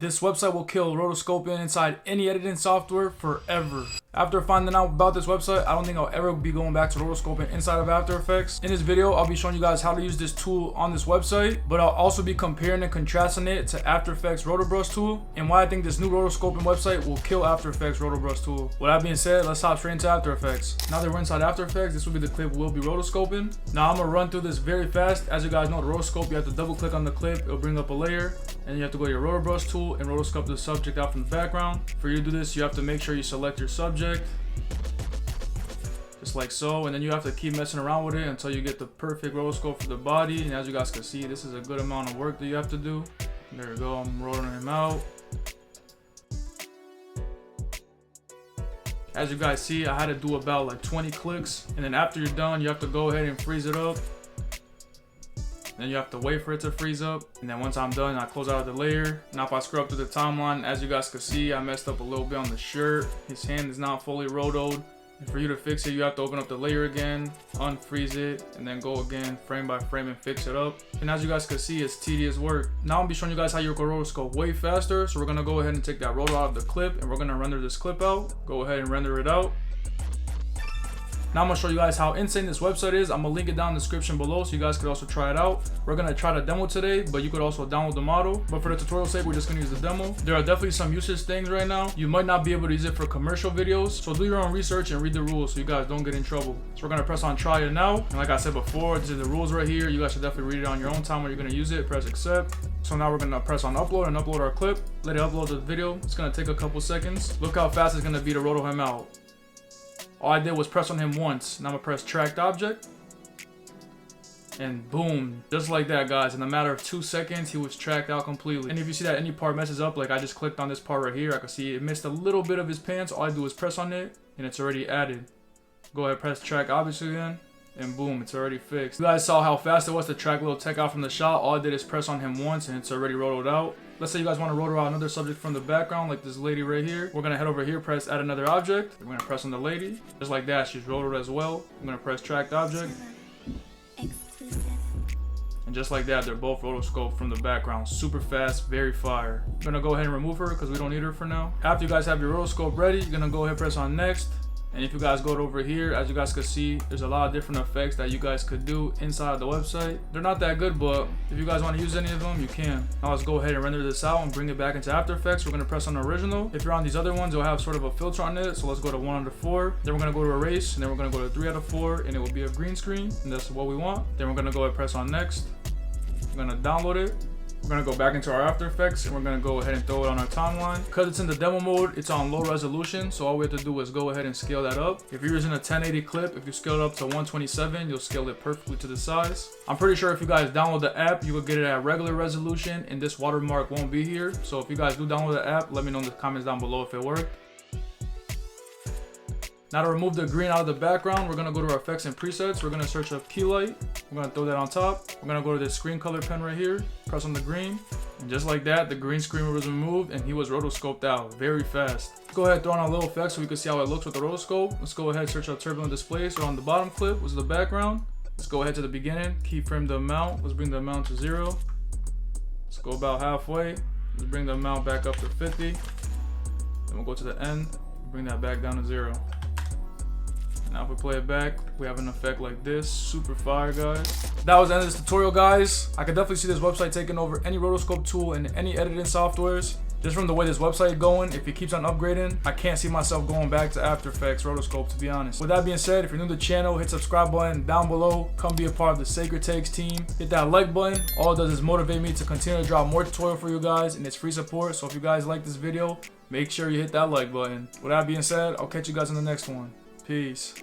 This website will kill rotoscoping inside any editing software forever. After finding out about this website, I don't think I'll ever be going back to rotoscoping inside of After Effects. In this video, I'll be showing you guys how to use this tool on this website, but I'll also be comparing and contrasting it to After Effects rotobrush tool and why I think this new rotoscoping website will kill After Effects rotobrush tool. With that being said, let's hop straight into After Effects. Now that we're inside After Effects, this will be the clip we'll be rotoscoping. Now I'm gonna run through this very fast. As you guys know, the rotoscope, you have to double click on the clip, it'll bring up a layer, and you have to go to your rotobrush tool and rotoscope the subject out from the background. For you to do this, you have to make sure you select your subject, just like so, and then you have to keep messing around with it until you get the perfect rotoscope for the body. And as you guys can see, this is a good amount of work that you have to do. There we go, I'm rolling him out. As you guys see, I had to do about like 20 clicks, and then after you're done, you have to go ahead and freeze it up. Then you have to wait for it to freeze up, and then once I'm done, I close out the layer. Now if I scroll up to the timeline, as you guys can see, I messed up a little bit on the shirt. His hand is not fully rotoed, and for you to fix it, you have to open up the layer again, unfreeze it, and then go again frame by frame and fix it up. And as you guys can see, it's tedious work. Now I'm gonna be showing you guys how you can rotoscope way faster. So we're gonna go ahead and take that roto out of the clip, and we're gonna render this clip out. Go ahead and render it out. Now I'm gonna show you guys how insane this website is. I'm gonna link it down in the description below so you guys could also try it out. We're gonna try the demo today, but you could also download the model. But for the tutorial sake, we're just gonna use the demo. There are definitely some useless things right now. You might not be able to use it for commercial videos, so do your own research and read the rules so you guys don't get in trouble. So we're gonna press on try it now. And like I said before, these are the rules right here. You guys should definitely read it on your own time when you're gonna use it. Press accept. So now we're gonna press on upload and upload our clip. Let it upload the video. It's gonna take a couple seconds. Look how fast it's gonna be to roto him out. All I did was press on him once. Now I'm gonna press tracked object. And boom, just like that, guys. In a matter of 2 seconds, he was tracked out completely. And if you see that any part messes up, like I just clicked on this part right here, I can see it missed a little bit of his pants. All I do is press on it and it's already added. Go ahead, press track object again. And boom, it's already fixed. You guys saw how fast it was to track little tech out from the shot. All I did is press on him once and it's already rotoed out. Let's say you guys want to roto out another subject from the background, like this lady right here. We're gonna head over here, press add another object. We're gonna press on the lady. Just like that, she's rotoed as well. I'm gonna press tracked object. And just like that, they're both rotoscoped from the background. Super fast, very fire. I'm gonna go ahead and remove her because we don't need her for now. After you guys have your rotoscope ready, you're gonna go ahead and press on next. And if you guys go over here, as you guys can see, there's a lot of different effects that you guys could do inside the website. They're not that good, but if you guys want to use any of them, you can. Now let's go ahead and render this out and bring it back into After Effects. We're going to press on original. If you're on these other ones, you'll have sort of a filter on it. So let's go to 1 out of 4. Then we're going to go to erase, and then we're going to go to 3 out of 4, and it will be a green screen. And that's what we want. Then we're going to go ahead and press on next. We're going to download it. We're gonna go back into our After Effects and we're gonna go ahead and throw it on our timeline. Because it's in the demo mode, it's on low resolution, so all we have to do is go ahead and scale that up. If you're using a 1080 clip, if you scale it up to 127, you'll scale it perfectly to the size. I'm pretty sure if you guys download the app, you will get it at regular resolution and this watermark won't be here. So if you guys do download the app, let me know in the comments down below if it worked. Now to remove the green out of the background, we're gonna go to our effects and presets. We're gonna search up key light. We're gonna throw that on top. We're gonna go to this screen color pen right here, press on the green. And just like that, the green screen was removed and he was rotoscoped out very fast. Go ahead and throw on a little effect so we can see how it looks with the rotoscope. Let's go ahead and search up turbulent display. So on the bottom clip was the background. Let's go ahead to the beginning, keyframe the amount. Let's bring the amount to 0. Let's go about halfway. Let's bring the amount back up to 50. Then we'll go to the end, bring that back down to 0. Now if we play it back, we have an effect like this. Super fire, guys. That was the end of this tutorial, guys. I could definitely see this website taking over any rotoscope tool and any editing softwares. Just from the way this website is going, if it keeps on upgrading, I can't see myself going back to After Effects rotoscope, to be honest. With that being said, if you're new to the channel, hit subscribe button down below. Come be a part of the Sacred Takes team. Hit that like button. All it does is motivate me to continue to drop more tutorial for you guys, and it's free support. So if you guys like this video, make sure you hit that like button. With that being said, I'll catch you guys in the next one. Peace.